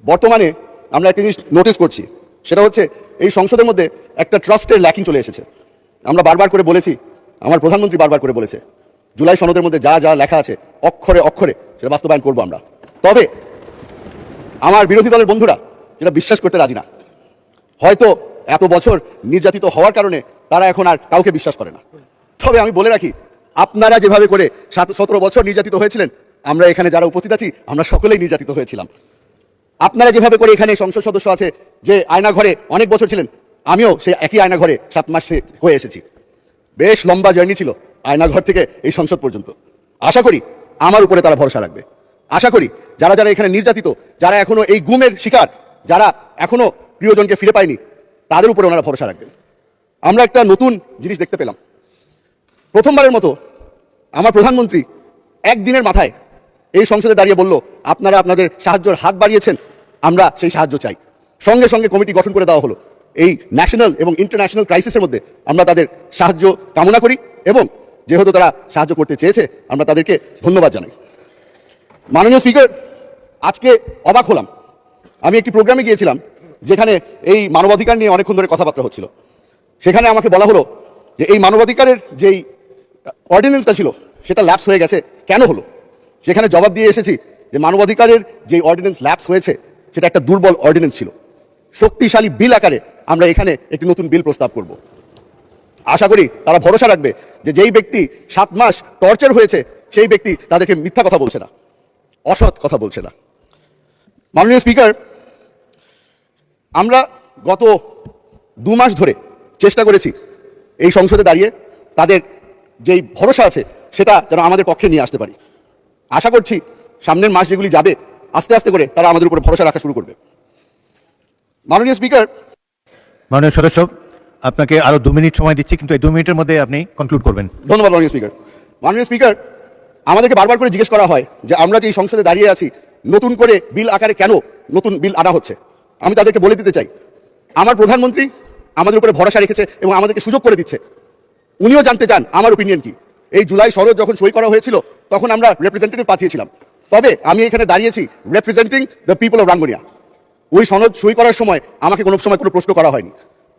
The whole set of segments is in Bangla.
বর্তমানে আমরা একটা জিনিস নোটিস করছি, সেটা হচ্ছে এই সংসদের মধ্যে একটা ট্রাস্টের ল্যাকিং চলে এসেছে। আমরা বারবার করে বলেছি, আমার প্রধানমন্ত্রী বারবার করে বলেছে, জুলাই সনদের মধ্যে যা যা লেখা আছে অক্ষরে অক্ষরে সেটা বাস্তবায়ন করবো আমরা। তবে আমার বিরোধী দলের বন্ধুরা যেটা বিশ্বাস করতে রাজি না। হয়তো এত বছর নির্যাতিত হওয়ার কারণে তারা এখন আর কাউকে বিশ্বাস করে না। তবে আমি বলে রাখি, আপনারা যেভাবে করে 17 বছর নির্যাতিত হয়েছিলেন, আমরা এখানে যারা উপস্থিত আছি আমরা সকলেই নির্যাতিত হয়েছিলাম। আপনারা যেভাবে করে এখানে সংসদ সদস্য আছে যে আয়না ঘরে অনেক বছর ছিলেন, আমিও সেই একই আয়না ঘরে 7 মাসে হয়ে এসেছি। বেশ লম্বা জার্নি ছিল আয়না ঘর থেকে এই সংসদ পর্যন্ত। আশা করি আমার উপরে তারা ভরসা রাখবে। আশা করি যারা যারা এখানে নির্যাতিত, যারা এখনো এই গুমের শিকার, যারা এখনো প্রিয়জনকে ফিরে পায়নি, তাদের উপরে ওনারা ভরসা রাখবেন। আমরা একটা নতুন জিনিস দেখতে পেলাম। প্রথমবারের মতো আমার প্রধানমন্ত্রী একদিনের মাথায় এই সংসদে দাঁড়িয়ে বলল, আপনারা আপনাদের সাহায্যের হাত বাড়িয়েছেন, আমরা সেই সাহায্য চাই। সঙ্গে সঙ্গে কমিটি গঠন করে দেওয়া হলো। এই ন্যাশনাল এবং ইন্টারন্যাশনাল ক্রাইসিসের মধ্যে আমরা তাদের সাহায্য কামনা করি এবং যেহেতু তারা সাহায্য করতে চেয়েছে আমরা তাদেরকে ধন্যবাদ জানাই। মাননীয় স্পিকার, আজকে অবাক হলাম। আমি একটি প্রোগ্রামে গিয়েছিলাম যেখানে এই মানবাধিকার নিয়ে অনেকক্ষণ ধরে কথাবার্তা হচ্ছিল। সেখানে আমাকে বলা হলো যে এই মানবাধিকারের যেই অর্ডিন্যান্সটা ছিল সেটা ল্যাপস হয়ে গেছে, কেন হলো? সেখানে জবাব দিয়ে এসেছি যে মানবাধিকারের যে অর্ডিন্যান্স ল্যাপস হয়েছে সেটা একটা দুর্বল অর্ডিন্যান্স ছিল। শক্তিশালী বিল আকারে আমরা এখানে একটি নতুন বিল প্রস্তাব করব। আশা করি তারা ভরসা রাখবে যে যেই ব্যক্তি 7 মাস টর্চার হয়েছে সেই ব্যক্তি তাদেরকে মিথ্যা কথা বলছে না, অসৎ কথা বলছে না। মাননীয় স্পিকার, আমরা গত 2 মাস ধরে চেষ্টা করেছি এই সংসদে দাঁড়িয়ে তাদের যেই ভরসা আছে সেটা যেন আমাদের পক্ষে নিয়ে আসতে পারি। আশা করছি সামনের মাস যেগুলি যাবে আস্তে আস্তে করে তারা আমাদের উপরে ভরসা রাখা শুরু করবে। মাননীয় স্পিকার, মাননীয় সদস্য, আপনাকে আরো 2 মিনিট সময় দিচ্ছি, কিন্তু এই 2 মিনিটের মধ্যে আপনি কনক্লুড করবেন। ধন্যবাদ মাননীয় স্পিকার। মাননীয় স্পিকার, আমাদেরকে বারবার করে জিজ্ঞেস করা হয় যে আমরা যে এই সংসদে দাঁড়িয়ে আছি নতুন করে বিল আকারে কেন নতুন বিল আনা হচ্ছে। আমি তাদেরকে বলে দিতে চাই, আমার প্রধানমন্ত্রী আমাদের উপরে ভরসা রেখেছে এবং আমাদেরকে সুযোগ করে দিচ্ছে। উনিও জানতে চান আমার ওপিনিয়ন কি। এই জুলাই সনদ যখন সই করা হয়েছিল তখন আমরা রিপ্রেজেন্টেটিভ পাঠিয়েছিলাম, তবে আমি এখানে দাঁড়িয়েছি representing the people of Rangunia. ওই সনদ সই করার সময় আমাকে কোনো সময় কোনো প্রশ্ন করা হয়নি।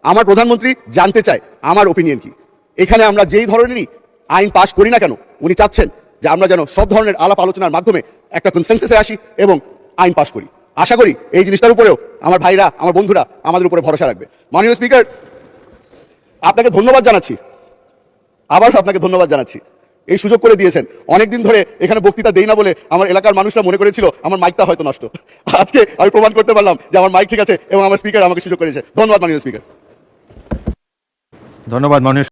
আমার প্রধানমন্ত্রী জানতে চায় আমার ওপিনিয়ন কি। এখানে আমরা যেই ধরনেরই আইন পাশ করি না কেন, উনি চাচ্ছেন যে আমরা যেন সব ধরনের আলাপ আলোচনার মাধ্যমে একটা কনসেনসাসে আসি এবং আইন পাশ করি। আশা করি এই জিনিসটার উপরেও আমার ভাইরা, আমার বন্ধুরা আমাদের উপরে ভরসা রাখবে। মাননীয় স্পিকার, আপনাকে ধন্যবাদ জানাচ্ছি, আবারও আপনাকে ধন্যবাদ জানাচ্ছি, এই সুযোগ করে দিয়েছেন। অনেকদিন ধরে এখানে বক্তৃতা দেই না বলে আমার এলাকার মানুষরা মনে করেছিল আমার মাইকটা হয়তো নষ্ট। আজকে আমি প্রমাণ করতে পারলাম যে আমার মাইক ঠিক আছে এবং আমার স্পিকার আমাকে সুযোগ করেছে। ধন্যবাদ মাননীয় স্পিকার। ধন্যবাদ মাননীয়